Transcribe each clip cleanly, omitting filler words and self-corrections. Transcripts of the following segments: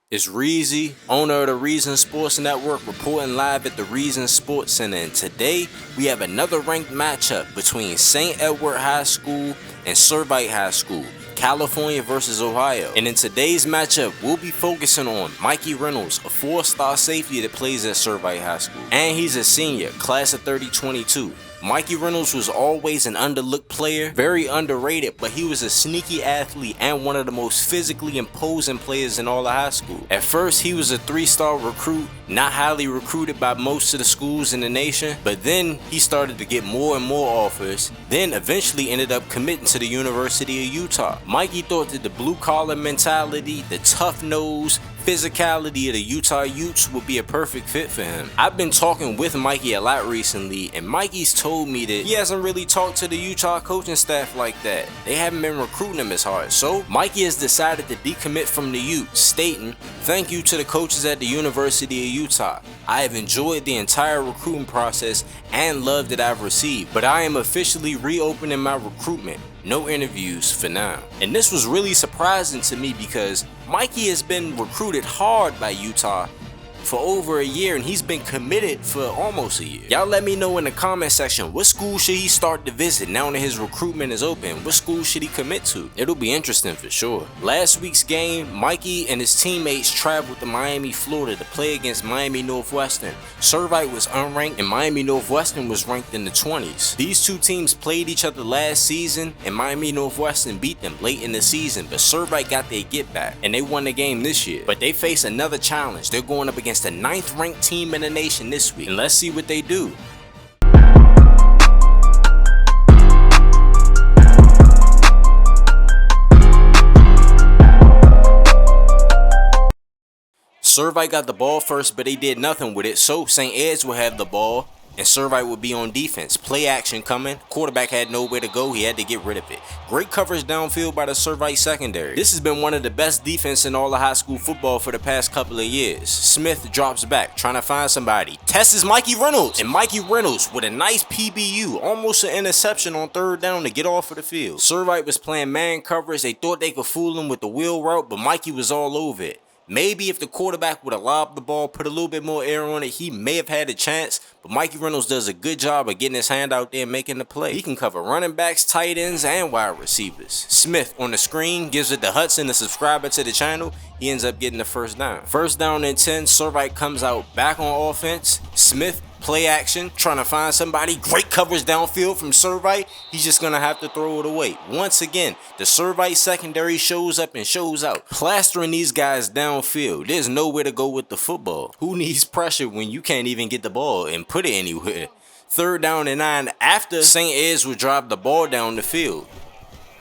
It's Reezy, owner of the Reason Sports Network, reporting live at the Reason Sports Center, and today we have another ranked matchup between St. Edward High School and Servite High School, California versus Ohio. And in today's matchup, we'll be focusing on Mikey Reynolds, a 4-star safety that plays at Servite High School, and he's a senior, class of 3022. Mikey Reynolds was always an underlooked player, very underrated, but he was a sneaky athlete and one of the most physically imposing players in all of high school. At first, he was a 3-star recruit, not highly recruited by most of the schools in the nation, but then he started to get more and more offers, then eventually ended up committing to the University of Utah. Mikey thought that the blue-collar mentality, the tough nose, physicality of the Utah Utes would be a perfect fit for him. I've been talking with Mikey a lot recently, and Mikey's told me that he hasn't really talked to the Utah coaching staff like that. They haven't been recruiting him as hard. So Mikey has decided to decommit from the Utes, stating, "Thank you to the coaches at the University of Utah. I have enjoyed the entire recruiting process and love that I've received, but I am officially reopening my recruitment. No interviews for now." And this was really surprising to me because Mikey has been recruited hard by Utah for over a year, and he's been committed for almost a year. Y'all let me know in the comment section, what school should he start to visit now that his recruitment is open? What school should he commit to? It'll be interesting for sure. Last week's game, Mikey and his teammates traveled to Miami, Florida to play against Miami Northwestern. Servite was unranked and Miami Northwestern was ranked in the 20s. These two teams played each other last season and Miami Northwestern beat them late in the season, but Servite got their get back and they won the game this year. But they face another challenge. They're going up against the 9th ranked team in the nation this week, and let's see what they do. Servite got the ball first, but they did nothing with it, so St. Ed's will have the ball and Servite would be on defense. Play action coming. Quarterback had nowhere to go. He had to get rid of it. Great coverage downfield by the Servite secondary. This has been one of the best defense in all of high school football for the past couple of years. Smith drops back, trying to find somebody. Tests Mikey Reynolds, and Mikey Reynolds with a nice PBU, almost an interception on 3rd down to get off of the field. Servite was playing man coverage. They thought they could fool him with the wheel route, but Mikey was all over it. Maybe if the quarterback would have lobbed the ball, put a little bit more air on it, he may have had a chance, but Mikey Reynolds does a good job of getting his hand out there and making the play. He can cover running backs, tight ends, and wide receivers. Smith on the screen gives it to Hudson, the subscriber to the channel. He ends up getting the 1st down. 1st down and 10, Servite comes out back on offense. Smith, play action, trying to find somebody. Great coverage downfield from Servite. He's just going to have to throw it away. Once again, the Servite secondary shows up and shows out, plastering these guys downfield. There's nowhere to go with the football. Who needs pressure when you can't even get the ball and put it anywhere? 3rd down and 9 after St. Ed's will drive the ball down the field.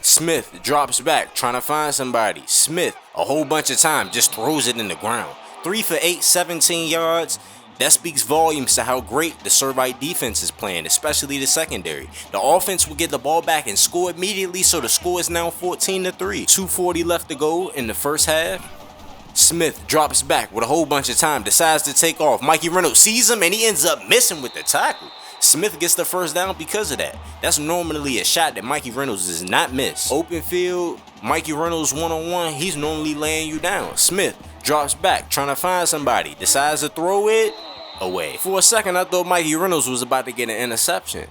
Smith drops back, trying to find somebody. Smith, a whole bunch of time, just throws it in the ground. 3 for 8, 17 yards. That speaks volumes to how great the Servite defense is playing, especially the secondary. The offense will get the ball back and score immediately, so the score is now 14-3. 2:40 left to go in the 1st half. Smith drops back with a whole bunch of time, decides to take off. Mikey Reynolds sees him and he ends up missing with the tackle. Smith gets the 1st down because of that. That's normally a shot that Mikey Reynolds does not miss. Open field, Mikey Reynolds one-on-one, he's normally laying you down. Smith drops back, trying to find somebody, decides to throw it away. For a second, I thought Mikey Reynolds was about to get an interception.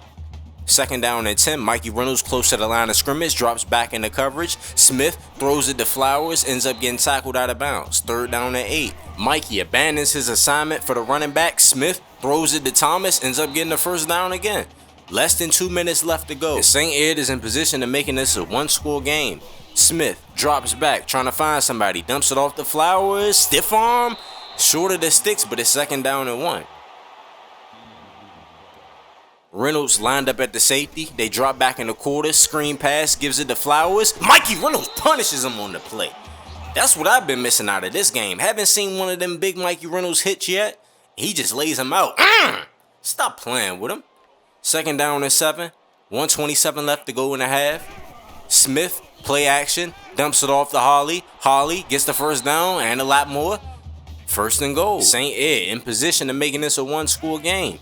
2nd down and 10, Mikey Reynolds close to the line of scrimmage, drops back into coverage. Smith throws it to Flowers, ends up getting tackled out of bounds. 3rd down and 8. Mikey abandons his assignment for the running back. Smith throws it to Thomas, ends up getting the 1st down again. Less than 2 minutes left to go. St. Ed is in position to making this a 1-score game. Smith drops back, trying to find somebody, dumps it off to Flowers, stiff arm, short of the sticks, but it's 2nd down and 1. Reynolds lined up at the safety. They drop back in the quarter, screen pass, gives it to Flowers. Mikey Reynolds punishes him on the play. That's what I've been missing out of this game. Haven't seen one of them big Mikey Reynolds hits yet. He just lays him out. Stop playing with him. 2nd down and 7. 1:27 left to go in the half. Smith, play action, dumps it off to Holly. Holly gets the 1st down and a lot more. 1st and goal. St. Ed in position of making this a 1-score game.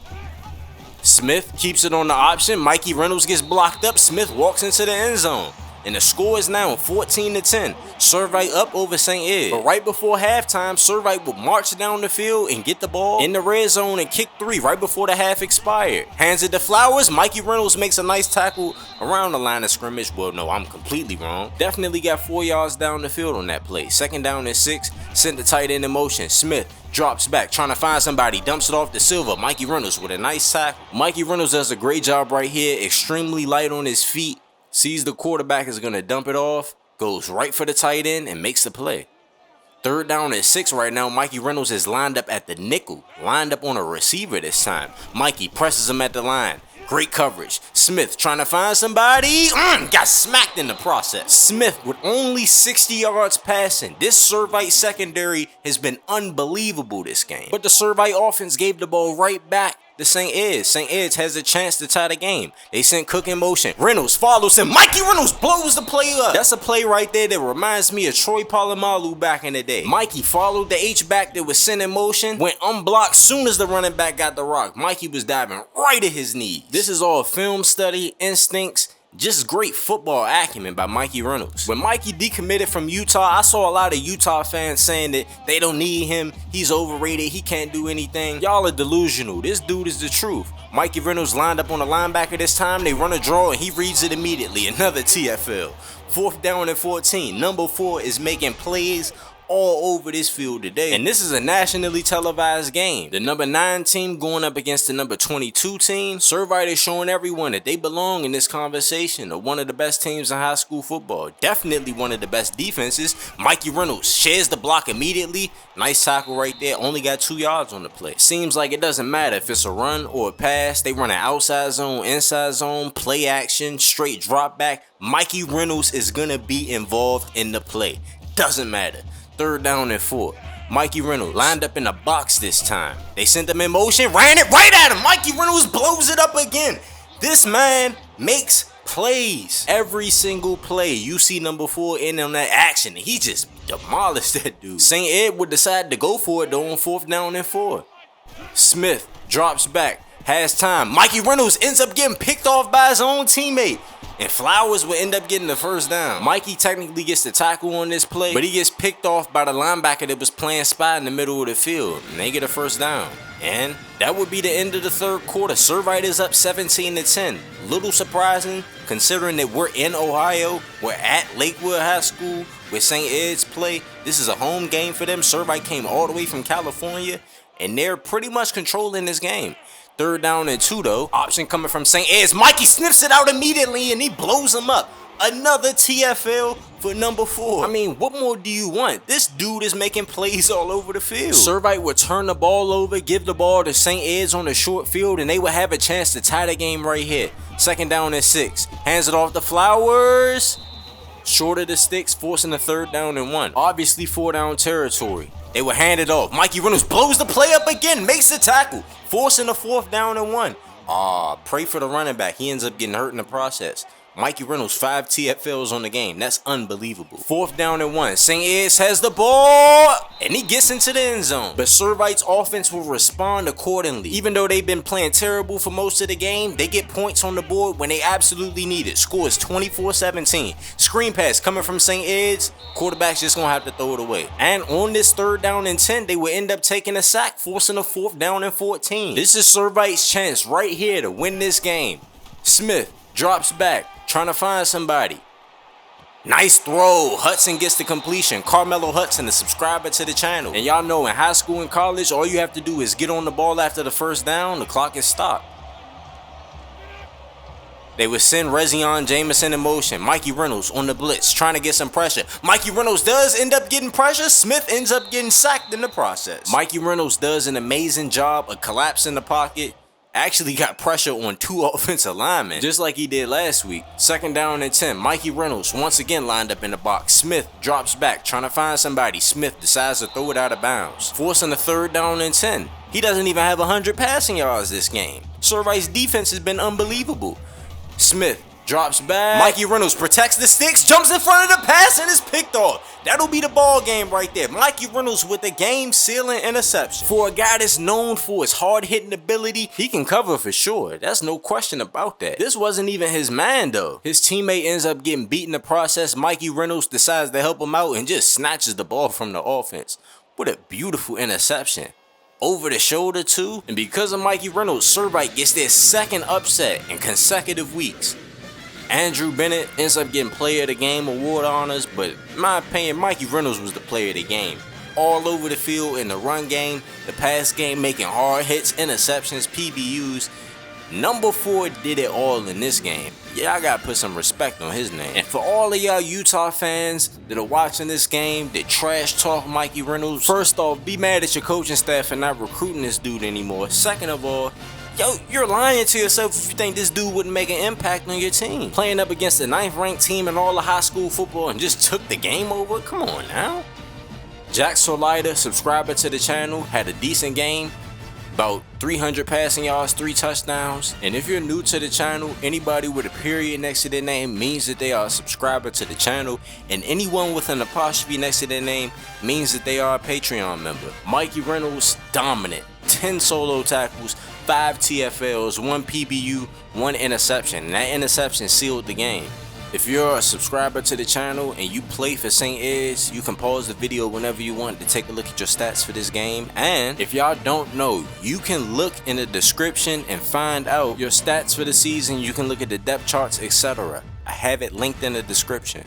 Smith keeps it on the option. Mikey Reynolds gets blocked up. Smith walks into the end zone. and the score is now 14-10. Servite up over St. Ed. But right before halftime, Servite would march down the field and get the ball in the red zone and kick 3 right before the half expired. Hands it to Flowers. Mikey Reynolds makes a nice tackle around the line of scrimmage. Well, no, I'm completely wrong. Definitely got 4 yards down the field on that play. 2nd down and 6. Sent the tight end in motion. Smith drops back, trying to find somebody, dumps it off to Silva. Mikey Reynolds with a nice tackle. Mikey Reynolds does a great job right here, extremely light on his feet, sees the quarterback is going to dump it off, goes right for the tight end and makes the play. 3rd down and 6 right now. Mikey Reynolds is lined up at the nickel, lined up on a receiver this time. Mikey presses him at the line. Great coverage. Smith trying to find somebody. Got smacked in the process. Smith with only 60 yards passing. This Servite secondary has been unbelievable this game. But the Servite offense gave the ball right back to St. Ed's. St. Ed's has a chance to tie the game. They sent Cook in motion. Reynolds follows him. Mikey Reynolds blows the play up. That's a play right there that reminds me of Troy Polamalu back in the day. Mikey followed the H-back that was sent in motion, went unblocked soon as the running back got the rock. Mikey was diving right at his knees. This is all film study, instincts, just great football acumen by Mikey Reynolds. When Mikey decommitted from Utah, I saw a lot of Utah fans saying that they don't need him, he's overrated, he can't do anything. Y'all are delusional. This dude is the truth. Mikey Reynolds lined up on the linebacker this time. They run a draw and he reads it immediately. Another TFL. 4th down and 14. Number 4 is making plays all over this field today. And this is a nationally televised game. The number 9 team going up against the number 22 team. Servite is showing everyone that they belong in this conversation of one of the best teams in high school football. Definitely one of the best defenses. Mikey Reynolds shares the block immediately. Nice tackle right there. Only got 2 yards on the play. Seems like it doesn't matter if it's a run or a pass. They run an outside zone, inside zone, play action, straight drop back. Mikey Reynolds is gonna be involved in the play. Doesn't matter. 3rd down and 4. Mikey Reynolds lined up in the box this time. They sent him in motion, ran it right at him. Mikey Reynolds blows it up again. This man makes plays. Every single play you see number 4 in on that action. He just demolished that dude. St. Ed would decide to go for it though on 4th down and 4. Smith drops back, has time. Mikey Reynolds ends up getting picked off by his own teammate. And Flowers would end up getting the 1st down. Mikey technically gets the tackle on this play, but he gets picked off by the linebacker that was playing spy in the middle of the field. And they get a 1st down. And that would be the end of the 3rd quarter. Servite is up 17-10. Little surprising considering that we're in Ohio. We're at Lakewood High School where St. Ed's play. This is a home game for them. Servite came all the way from California and they're pretty much controlling this game. 3rd down and 2 though. Option coming from St. Ed's. Mikey sniffs it out immediately and he blows him up. Another TFL for number 4. I mean, what more do you want? This dude is making plays all over the field. Servite would turn the ball over, give the ball to St. Ed's on the short field, and they would have a chance to tie the game right here. 2nd down and 6. Hands it off to Flowers. Short of the sticks, forcing the 3rd down and 1. Obviously 4 down territory. They would hand it off. Mikey Reynolds blows the play up again, makes the tackle, forcing the 4th down and 1. Pray for the running back. He ends up getting hurt in the process. Mikey Reynolds, 5 TFLs on the game. That's unbelievable. 4th down and 1. St. Ed's has the ball, and he gets into the end zone. But Servite's offense will respond accordingly. Even though they've been playing terrible for most of the game, they get points on the board when they absolutely need it. Score is 24-17. Screen pass coming from St. Ed's. Quarterback's just going to have to throw it away. And on this 3rd down and 10, they will end up taking a sack, forcing a 4th down and 14. This is Servite's chance right here to win this game. Smith drops back, trying to find somebody. Nice throw. Hudson gets the completion. Carmelo Hudson, a subscriber to the channel. And y'all know in high school and college, all you have to do is get on the ball after the 1st down. The clock is stopped. They would send Rezion Jameson in motion. Mikey Reynolds on the blitz, trying to get some pressure. Mikey Reynolds does end up getting pressure. Smith ends up getting sacked in the process. Mikey Reynolds does an amazing job of collapsing the pocket. Actually got pressure on 2 offensive linemen, just like he did last week. 2nd down and 10. Mikey Reynolds once again lined up in the box. Smith drops back, trying to find somebody. Smith decides to throw it out of bounds, forcing the 3rd down and 10. He doesn't even have 100 passing yards this game. Servite's defense has been unbelievable. Smith drops back. Mikey Reynolds protects the sticks, jumps in front of the pass, and is picked off. That'll be the ball game right there. Mikey Reynolds with a game-sealing interception. For a guy that's known for his hard-hitting ability, he can cover for sure. That's no question about that. This wasn't even his man though. His teammate ends up getting beat in the process. Mikey Reynolds decides to help him out and just snatches the ball from the offense. What a beautiful interception. Over the shoulder too. And because of Mikey Reynolds, Servite gets their second upset in consecutive weeks. Andrew Bennett ends up getting player of the game award honors, but in my opinion, Mikey Reynolds was the player of the game. All over the field in the run game, the pass game, making hard hits, interceptions, PBUs. Number 4 did it all in this game. Yeah, I gotta put some respect on his name. And for all of y'all Utah fans that are watching this game that trash talk Mikey Reynolds, first off, be mad at your coaching staff for not recruiting this dude anymore. Second of all, yo, you're lying to yourself if you think this dude wouldn't make an impact on your team. Playing up against the 9th ranked team in all of high school football and just took the game over? Come on now. Jack Solida, subscriber to the channel, had a decent game. About 300 passing yards, 3 touchdowns. And if you're new to the channel, anybody with a period next to their name means that they are a subscriber to the channel. And anyone with an apostrophe next to their name means that they are a Patreon member. Mikey Reynolds, dominant. 10 solo tackles, 5 TFLs, 1 PBU, 1 interception. And that interception sealed the game. If you're a subscriber to the channel and you play for St. Ed's, you can pause the video whenever you want to take a look at your stats for this game. And if y'all don't know, you can look in the description and find out your stats for the season. You can look at the depth charts, etc. I have it linked in the description.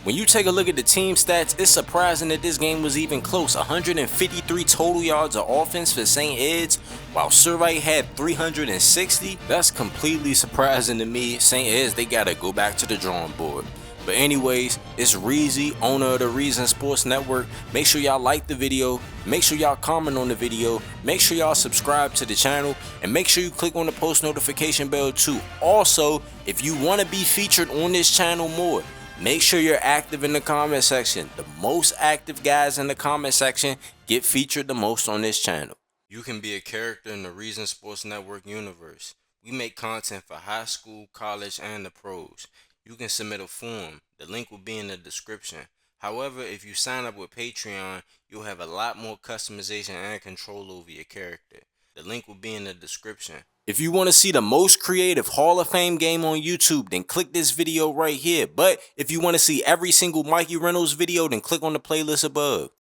When you take a look at the team stats, it's surprising that this game was even close. 153 total yards of offense for St. Ed's, while Servite had 360. That's completely surprising to me. St. Ed's, they gotta go back to the drawing board. But anyways, it's Reezy, owner of the Reason Sports Network. Make sure y'all like the video. Make sure y'all comment on the video. Make sure y'all subscribe to the channel. And make sure you click on the post notification bell too. Also, if you want to be featured on this channel more, make sure you're active in the comment section. The most active guys in the comment section get featured the most on this channel. You can be a character in the Reason Sports Network universe. We make content for high school, college, and the pros. You can submit a form. The link will be in the description. However, if you sign up with Patreon, you'll have a lot more customization and control over your character. The link will be in the description. If you want to see the most creative Hall of Fame game on YouTube, then click this video right here. But if you want to see every single Mikey Reynolds video, then click on the playlist above.